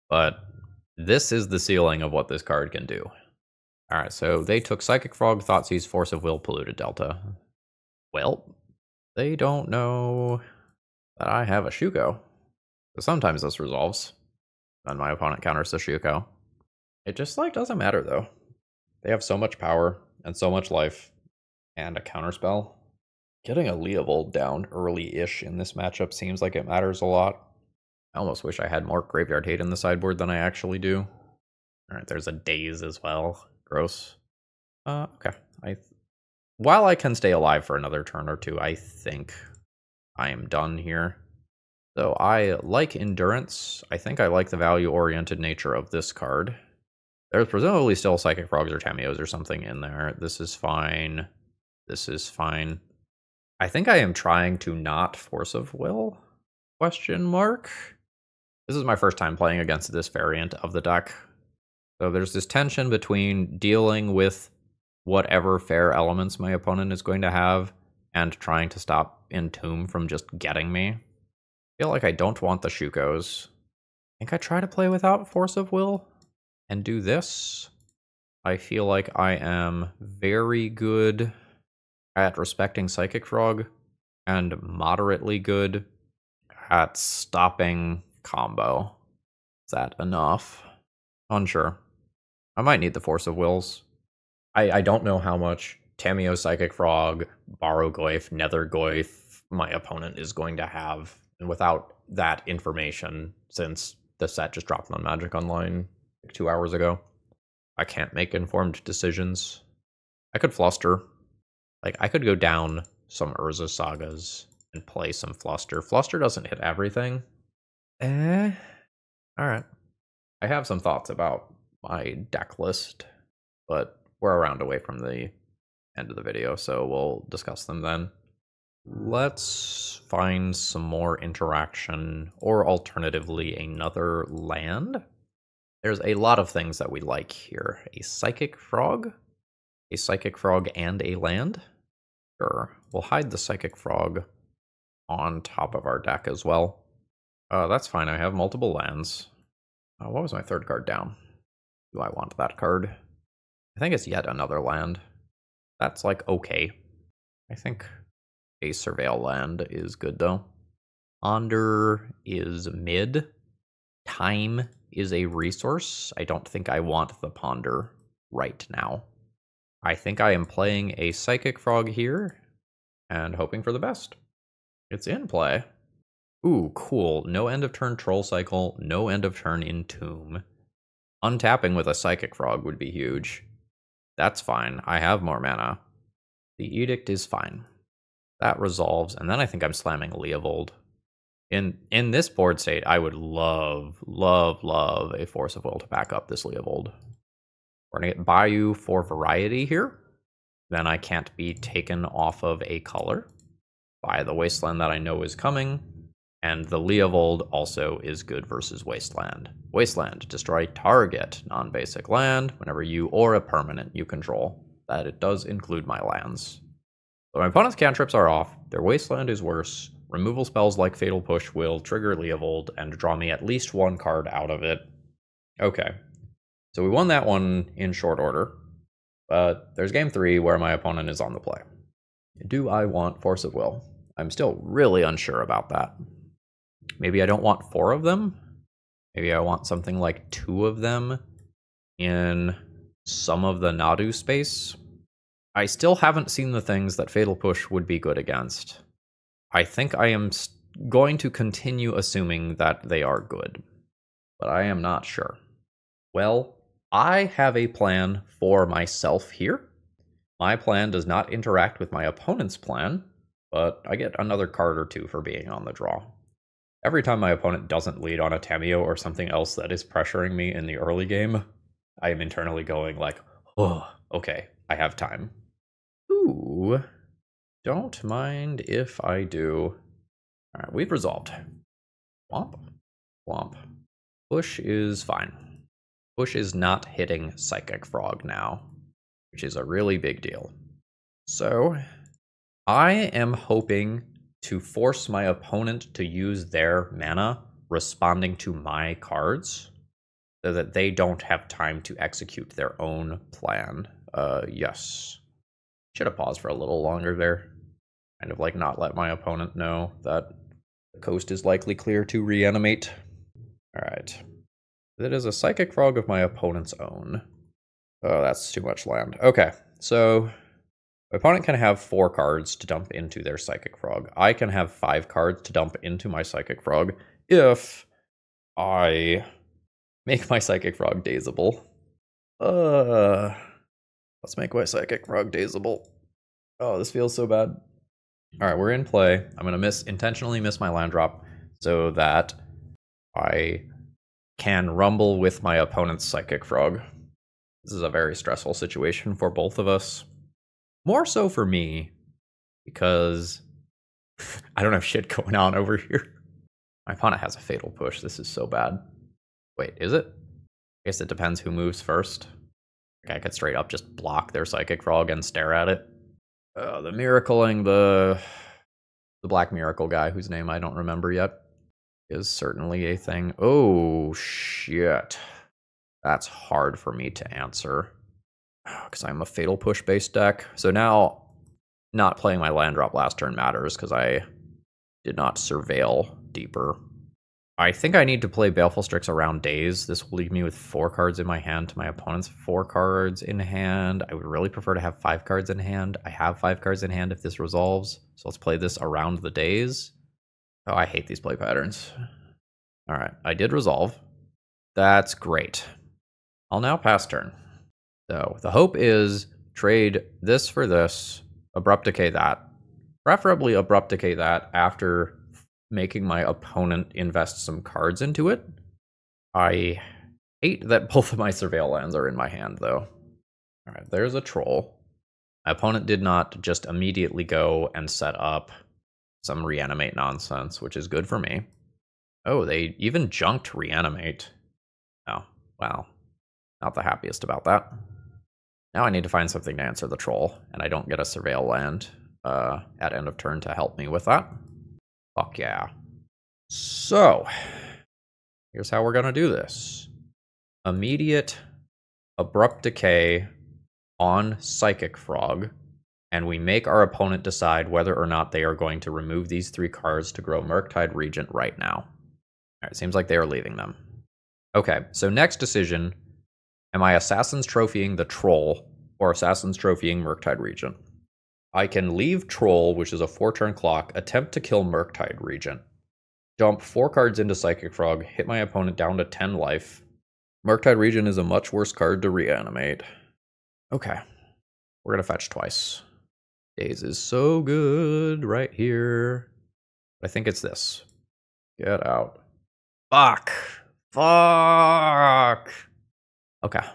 But this is the ceiling of what this card can do. Alright, so they took Psychic Frog, Thoughtseize, Force of Will, Polluted Delta. Well, they don't know that I have a Shuko. So sometimes this resolves. Then my opponent counters the Shuko. It just, like, doesn't matter, though. They have so much power and so much life and a counterspell. Getting a Leovold down early-ish in this matchup seems like it matters a lot. I almost wish I had more Graveyard Hate in the sideboard than I actually do. Alright, there's a Daze as well. Gross. Okay. While I can stay alive for another turn or two, I think I am done here. So I like Endurance. I think I like the value-oriented nature of this card. There's presumably still Psychic Frogs or Tamiyos or something in there. This is fine. This is fine. I think I am trying to not Force of Will? Question mark? This is my first time playing against this variant of the deck. So there's this tension between dealing with whatever fair elements my opponent is going to have and trying to stop Entomb from just getting me. I feel like I don't want the Shukos. I think I try to play without Force of Will and do this. I feel like I am very good at respecting Psychic Frog and moderately good at stopping combo. Is that enough? Unsure. I might need the Force of Wills. I don't know how much Tamiyo, Psychic Frog, Barrogoyf, Nethergoyf my opponent is going to have. And without that information, since the set just dropped on Magic Online like 2 hours ago, I can't make informed decisions. I could Fluster. Like, I could go down some Urza Sagas and play some Fluster. Fluster doesn't hit everything. Alright. I have some thoughts about my deck list, but we're around away from the end of the video, so we'll discuss them then. Let's find some more interaction, or alternatively, another land. There's a lot of things that we like here. A Psychic Frog and a land. Sure, we'll hide the Psychic Frog on top of our deck as well. That's fine, I have multiple lands. What was my third card down? Do I want that card? I think it's yet another land. That's like okay. I think a Surveil land is good though. Ponder is mid. Time is a resource. I don't think I want the Ponder right now. I think I am playing a Psychic Frog here and hoping for the best. It's in play. Ooh, cool. No end of turn Troll Cycle, no end of turn Entomb. Untapping with a Psychic Frog would be huge. That's fine. I have more mana. The Edict is fine. That resolves, and then I think I'm slamming Leovold. In this board state, I would love a Force of Will to back up this Leovold. We're going to get Bayou for variety here. Then I can't be taken off of a color by the Wasteland that I know is coming. And the Leovold also is good versus Wasteland. Wasteland, destroy target non-basic land whenever you or a permanent you control. That it does include my lands. So my opponent's cantrips are off, their Wasteland is worse, removal spells like Fatal Push will trigger Leovold and draw me at least one card out of it. Okay, so we won that one in short order, but there's game 3 where my opponent is on the play. Do I want Force of Will? I'm still really unsure about that. Maybe I don't want 4 of them. Maybe I want something like 2 of them in some of the Nadu space. I still haven't seen the things that Fatal Push would be good against. I think I am going to continue assuming that they are good, but I am not sure. Well, I have a plan for myself here. My plan does not interact with my opponent's plan, but I get another card or 2 for being on the draw. Every time my opponent doesn't lead on a Tamiyo or something else that is pressuring me in the early game, I am internally going like, oh, okay, I have time. Ooh, don't mind if I do. All right, we've resolved. Womp, womp. Push is fine. Push is not hitting Psychic Frog now, which is a really big deal. So, I am hoping to force my opponent to use their mana responding to my cards so that they don't have time to execute their own plan. Yes. Should have paused for a little longer there. Kind of like not let my opponent know that the coast is likely clear to reanimate. Alright. That is a Psychic Frog of my opponent's own. Oh, that's too much land. Okay, so my opponent can have 4 cards to dump into their Psychic Frog. I can have 5 cards to dump into my Psychic Frog if I make my Psychic Frog dazable. Let's make my Psychic Frog dazable. Oh, this feels so bad. Alright, we're in play. I'm gonna intentionally miss my land drop so that I can rumble with my opponent's Psychic Frog. This is a very stressful situation for both of us. More so for me, because I don't have shit going on over here. My opponent has a Fatal Push. This is so bad. Wait, is it? I guess it depends who moves first. I could straight up just block their Psychic Frog and stare at it. The Miracling, the Black Miracle guy, whose name I don't remember yet, is certainly a thing. Oh, shit. That's hard for me to answer, because I'm a Fatal Push-based deck. So now, not playing my land drop last turn matters, because I did not surveil deeper. I think I need to play Baleful Strix around Days. This will leave me with 4 cards in my hand to my opponent's 4 cards in hand. I would really prefer to have 5 cards in hand. I have 5 cards in hand if this resolves. So let's play this around the Days. Oh, I hate these play patterns. All right, I did resolve. That's great. I'll now pass turn. So the hope is trade this for this, Abrupt Decay that. Preferably Abrupt Decay that after making my opponent invest some cards into it. I hate that both of my Surveil lands are in my hand, though. All right, there's a Troll. My opponent did not just immediately go and set up some Reanimate nonsense, which is good for me. Oh, they even junked Reanimate. Oh, wow. Not the happiest about that. Now I need to find something to answer the Troll, and I don't get a Surveil land at end of turn to help me with that. Fuck yeah. So, here's how we're going to do this. Immediate Abrupt Decay on Psychic Frog, and we make our opponent decide whether or not they are going to remove these 3 cards to grow Murktide Regent right now. All right, seems like they are leaving them. Okay, so next decision, am I Assassin's Trophying the Troll or Assassin's Trophying Murktide Regent? I can leave Troll, which is a 4-turn clock, attempt to kill Murktide Regent, dump 4 cards into Psychic Frog, hit my opponent down to 10 life. Murktide Regent is a much worse card to reanimate. Okay, we're gonna fetch twice. Days is so good right here. I think it's this. Get out. Fuck. Fuck. Okay,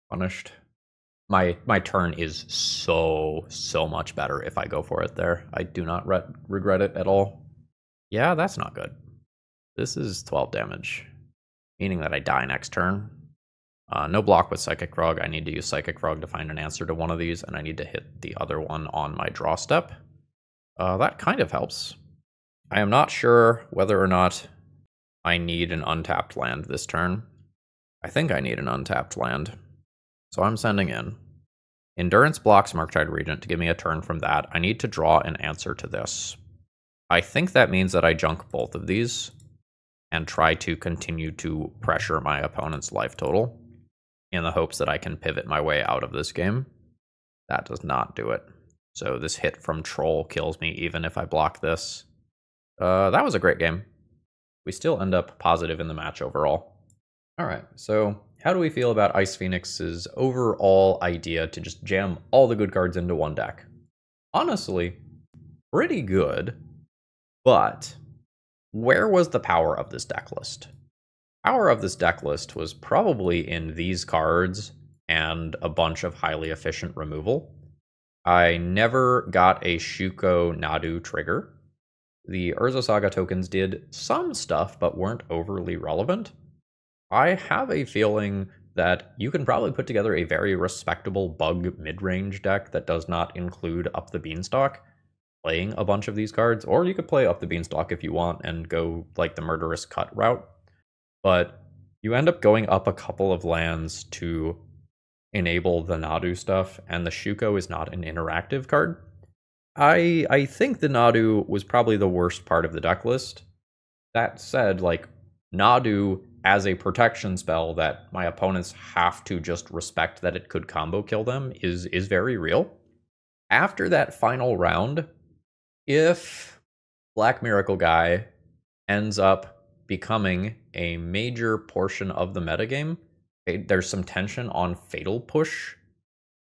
punished. My turn is so much better if I go for it there. I do not regret it at all. Yeah, that's not good. This is 12 damage, meaning that I die next turn. No block with Psychic Frog. I need to use Psychic Frog to find an answer to one of these, and I need to hit the other one on my draw step. That kind of helps. I am not sure whether or not I need an untapped land this turn. I think I need an untapped land. So I'm sending in. Endurance blocks Murktide Regent to give me a turn from that. I need to draw an answer to this. I think that means that I junk both of these and try to continue to pressure my opponent's life total in the hopes that I can pivot my way out of this game. That does not do it. So this hit from Troll kills me even if I block this. That was a great game. We still end up positive in the match overall. All right, so how do we feel about Ice Phoenix's overall idea to just jam all the good cards into one deck? Honestly, pretty good, but where was the power of this deck list? Power of this deck list was probably in these cards and a bunch of highly efficient removal. I never got a Shuko Nadu trigger. The Urza Saga tokens did some stuff, but weren't overly relevant. I have a feeling that you can probably put together a very respectable BUG mid-range deck that does not include Up the Beanstalk, playing a bunch of these cards, or you could play Up the Beanstalk if you want and go like the Murderous Cut route. But you end up going up a couple of lands to enable the Nadu stuff, and the Shuko is not an interactive card. I think the Nadu was probably the worst part of the deck list. That said, like, Nadu as a protection spell that my opponents have to just respect that it could combo kill them is very real. After that final round, if Black Miracle Guy ends up becoming a major portion of the metagame, there's some tension on Fatal Push.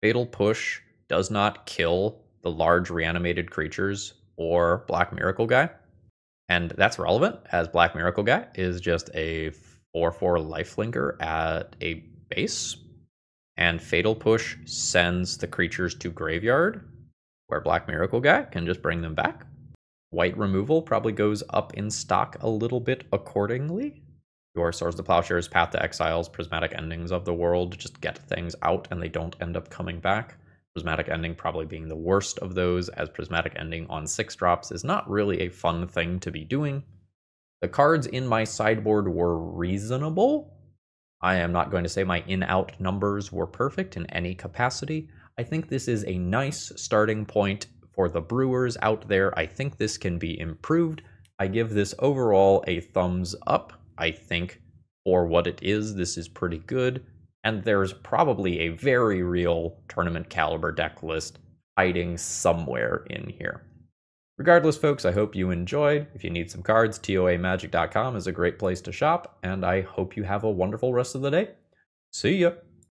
Fatal Push does not kill the large reanimated creatures or Black Miracle Guy. And that's relevant, as Black Miracle Guy is just a 4/4 lifelinker at a base. And Fatal Push sends the creatures to graveyard, where Black Miracle Guy can just bring them back. White removal probably goes up in stock a little bit accordingly. Your Swords of the Plowshares, Path to Exiles, Prismatic Endings of the world just get things out and they don't end up coming back. Prismatic Ending probably being the worst of those, as Prismatic Ending on 6-drops is not really a fun thing to be doing. The cards in my sideboard were reasonable. I am not going to say my in-out numbers were perfect in any capacity. I think this is a nice starting point for the brewers out there. I think this can be improved. I give this overall a thumbs up. I think for what it is, this is pretty good. And there's probably a very real tournament caliber deck list hiding somewhere in here. Regardless, folks, I hope you enjoyed. If you need some cards, TOAmagic.com is a great place to shop, and I hope you have a wonderful rest of the day. See ya!